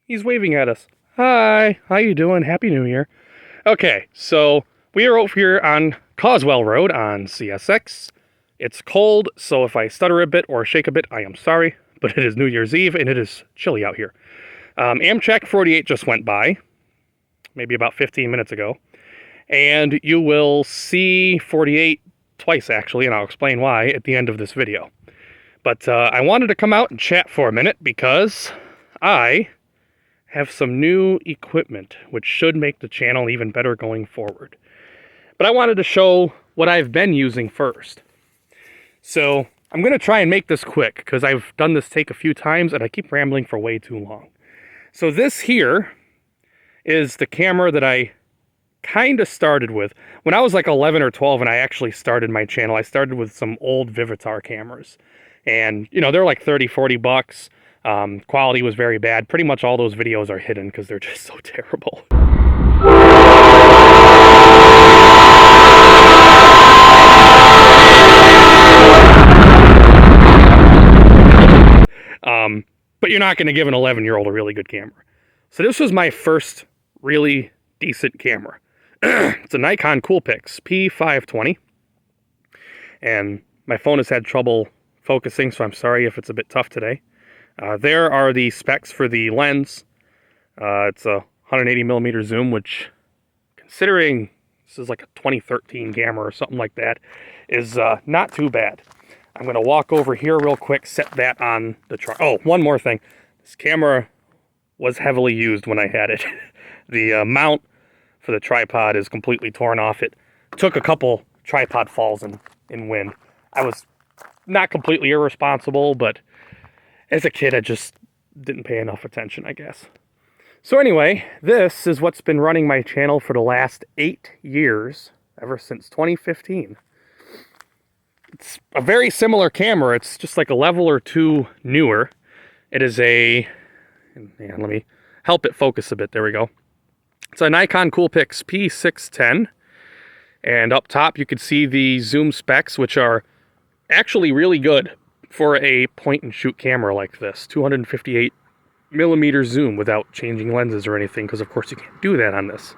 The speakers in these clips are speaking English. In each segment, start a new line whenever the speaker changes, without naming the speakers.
He's waving at us. Hi, how you doing? Happy New Year. Okay, so we are over here on Causewell Road on CSX. It's cold, so if I stutter a bit or shake a bit, I am sorry, but it is New Year's Eve and it is chilly out here. Amtrak 48 just went by, maybe about 15 minutes ago, and you will see 48 twice actually, and I'll explain why at the end of this video. But I wanted to come out and chat for a minute because I have some new equipment which should make the channel even better going forward. But I wanted to show what I've been using first. So I'm going to try and make this quick because I've done this take a few times and I keep rambling for way too long. So this here is the camera that I kind of started with. When I was like 11 or 12 and I actually started my channel, I started with some old Vivitar cameras. And, you know, they're like 30, 40 bucks. Quality was very bad. Pretty much all those videos are hidden because they're just so terrible. But you're not going to give an 11-year-old a really good camera. So this was my first really decent camera. It's a Nikon Coolpix P520. And my phone has had trouble focusing, so I'm sorry if it's a bit tough today. There are the specs for the lens. It's a 180 millimeter zoom, which, considering this is like a 2013 camera or something like that, is not too bad. I'm going to walk over here real quick, set that on the tripod. Oh, one more thing. This camera was heavily used when I had it. The mount for the tripod is completely torn off. It took a couple tripod falls in wind. I was not completely irresponsible, but as a kid, I just didn't pay enough attention, I guess. So anyway, this is what's been running my channel for the last 8 years, ever since 2015. It's a very similar camera. It's just like a level or two newer. It is a, let me help it focus a bit. There we go. It's a Nikon Coolpix P610. And up top, you can see the zoom specs, which are actually really good for a point-and-shoot camera like this. 258 millimeter zoom without changing lenses or anything, because of course you can't do that on this.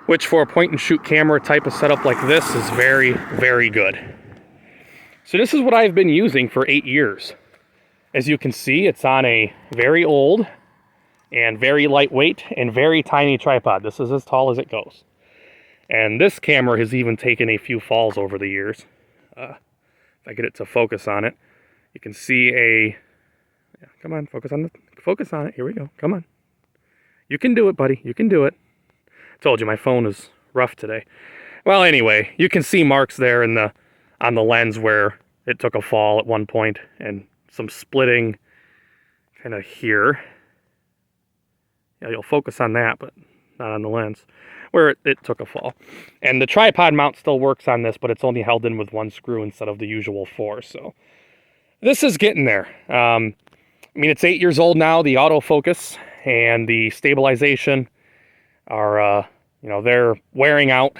Which for a point-and-shoot camera type of setup like this is very, very good. So this is what I've been using for 8 years. As you can see, it's on a very old and very lightweight and very tiny tripod. This is as tall as it goes. And this camera has even taken a few falls over the years. If I get it to focus on it, you can see a, yeah, come on, focus on it. Here we go. Come on. You can do it, buddy. You can do it. Told you my phone is rough today. Well, anyway, you can see marks there in the on the lens where it took a fall at one point, and some splitting kind of here. Yeah, you'll focus on that, but not on the lens, where it took a fall. And the tripod mount still works on this, but it's only held in with one screw instead of the usual 4. So this is getting there. I mean, it's 8 years old now. The autofocus and the stabilization are, you know, they're wearing out.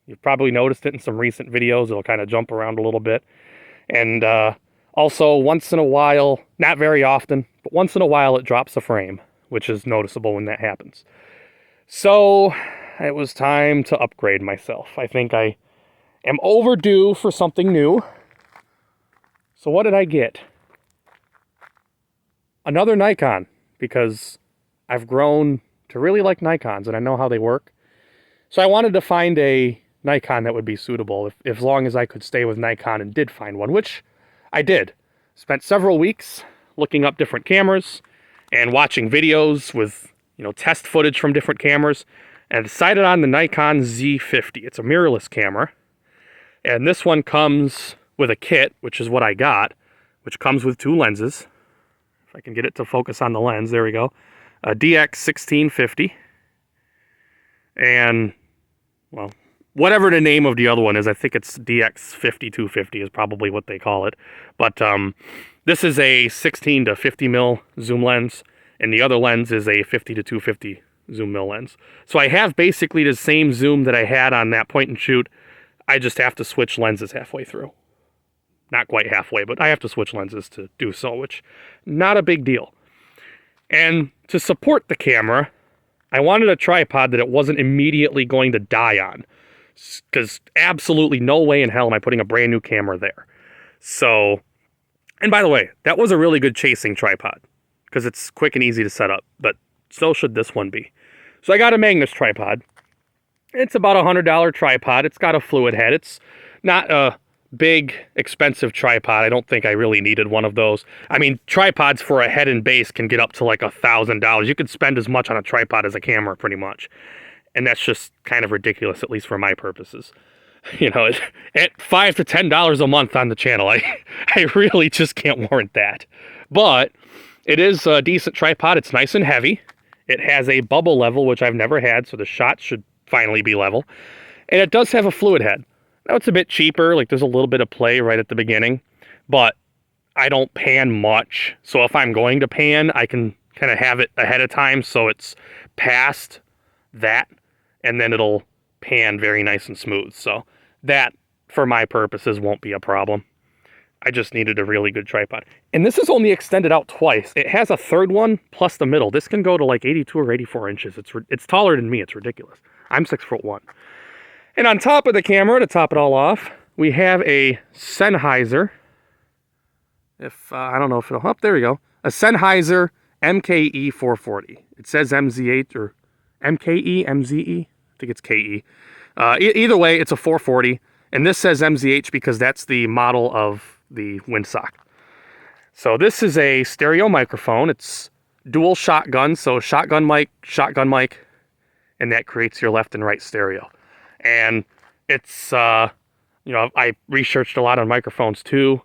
You've probably noticed it in some recent videos. It'll kind of jump around a little bit. And also, once in a while, not very often, but once in a while it drops a frame, which is noticeable when that happens. So it was time to upgrade myself. I think I am overdue for something new. So what did I get? Another Nikon, because I've grown to really like Nikons and I know how they work. So I wanted to find a Nikon that would be suitable if as long as I could stay with Nikon, and did find one, which I did. Spent several weeks looking up different cameras and watching videos with, you know, test footage from different cameras, and decided on the Nikon Z50. It's a mirrorless camera, and this one comes with a kit, which is what I got, which comes with 2 lenses. If I can get it to focus on the lens, there we go. A DX1650, and, well, whatever the name of the other one is, I think it's DX5250 is probably what they call it. But this is a 16 to 50 mil zoom lens, and the other lens is a 50 to 250 zoom mil lens. So I have basically the same zoom that I had on that point and shoot. I just have to switch lenses halfway through. Not quite halfway, but I have to switch lenses to do so, which not a big deal. And to support the camera, I wanted a tripod that it wasn't immediately going to die on. Because absolutely no way in hell am I putting a brand new camera there. So, and by the way, that was a really good chasing tripod. Because it's quick and easy to set up. But so should this one be. So I got a Magnus tripod. It's about a $100 tripod. It's got a fluid head. It's not a big, expensive tripod. I don't think I really needed one of those. I mean, tripods for a head and base can get up to like $1,000. You could spend as much on a tripod as a camera, pretty much. And that's just kind of ridiculous, at least for my purposes. You know, at $5 to $10 a month on the channel, I really just can't warrant that. But it is a decent tripod. It's nice and heavy. It has a bubble level, which I've never had, so the shot should finally be level. And it does have a fluid head. Now it's a bit cheaper, like there's a little bit of play right at the beginning, but I don't pan much. So if I'm going to pan, I can kind of have it ahead of time so it's past that, and then it'll pan very nice and smooth. So that, for my purposes, won't be a problem. I just needed a really good tripod. And this is only extended out twice. It has a third one plus the middle. This can go to like 82 or 84 inches. It's taller than me. It's ridiculous. I'm 6'1". And on top of the camera, to top it all off, we have a Sennheiser. I don't know if it'll, there we go. A Sennheiser MKE 440. It says MZ8 or MKE, MZE. I think it's KE. Either way, it's a 440. And this says MZH because that's the model of the windsock. So this is a stereo microphone. It's dual shotgun. So shotgun mic, and that creates your left and right stereo. And it's, you know, I researched a lot on microphones too,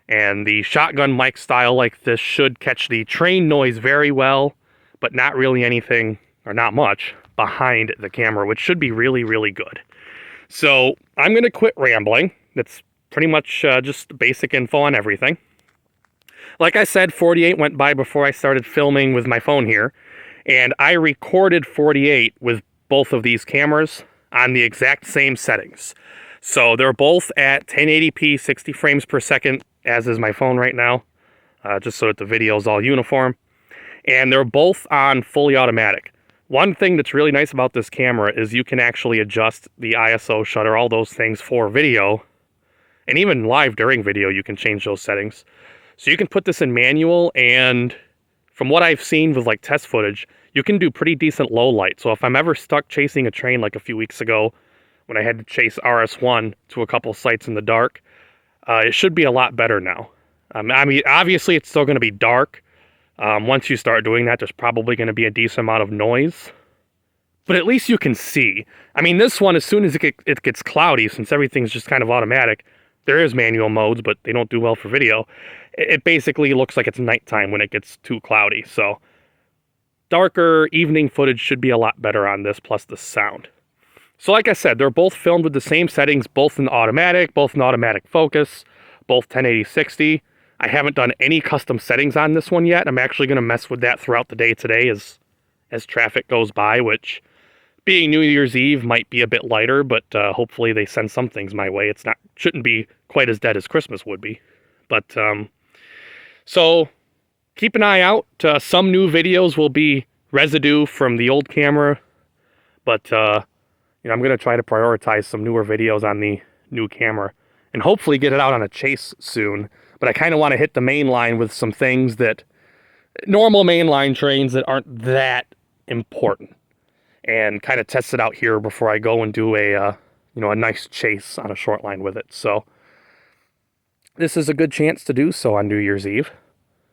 and the shotgun mic style like this should catch the train noise very well, but not really anything, or not much, behind the camera, which should be really, really good. So I'm going to quit rambling. That's pretty much just basic info on everything. Like I said, 48 went by before I started filming with my phone here, and I recorded 48 with both of these cameras on the exact same settings. So they're both at 1080p 60 frames per second, as is my phone right now, just so that the video is all uniform. And they're both on fully automatic. One thing that's really nice about this camera is you can actually adjust the ISO, shutter, all those things for video. And even live during video, you can change those settings. So you can put this in manual, and from what I've seen with like test footage, you can do pretty decent low light. So if I'm ever stuck chasing a train like a few weeks ago when I had to chase RS1 to a couple sites in the dark, it should be a lot better now. I mean, obviously it's still going to be dark. Once you start doing that, there's probably going to be a decent amount of noise. But at least you can see. I mean, this one, as soon as it gets cloudy, since everything's just kind of automatic, there is manual modes, but they don't do well for video. It basically looks like it's nighttime when it gets too cloudy. So darker evening footage should be a lot better on this, plus the sound. So like I said, they're both filmed with the same settings, both in automatic focus, both 1080-60. I haven't done any custom settings on this one yet. I'm actually going to mess with that throughout the day today as traffic goes by, which, being New Year's Eve, might be a bit lighter, but hopefully they send some things my way. Shouldn't be quite as dead as Christmas would be. But, so keep an eye out. Some new videos will be residue from the old camera, but, you know, I'm going to try to prioritize some newer videos on the new camera and hopefully get it out on a chase soon. But I kind of want to hit the main line with some things that, normal mainline trains that aren't that important, and kind of test it out here before I go and do a nice chase on a short line with it. So this is a good chance to do so on New Year's Eve.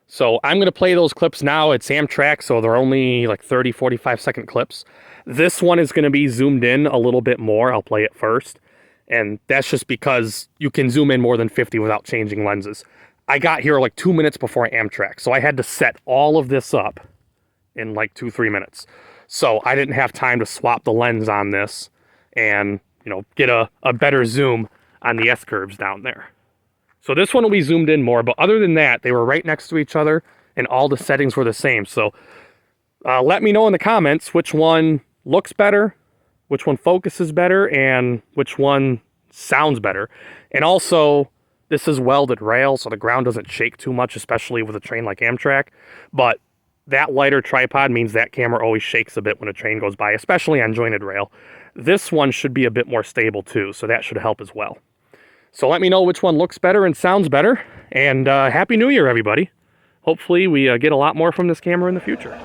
So I'm going to play those clips now. It's Amtrak, so they're only like 30, 45 second clips. This one is going to be zoomed in a little bit more. I'll play it first. And that's just because you can zoom in more than 50 without changing lenses. I got here like 2 minutes before Amtrak, so I had to set all of this up in like 2-3 minutes. So I didn't have time to swap the lens on this and, you know, get a better zoom on the S-curves down there. So this one will be zoomed in more, but other than that, they were right next to each other and all the settings were the same. So let me know in the comments which one looks better, which one focuses better, and which one sounds better. And also, this is welded rail, so the ground doesn't shake too much, especially with a train like Amtrak. But that lighter tripod means that camera always shakes a bit when a train goes by, especially on jointed rail. This one should be a bit more stable too, so that should help as well. So let me know which one looks better and sounds better, and Happy New Year, everybody. Hopefully we get a lot more from this camera in the future.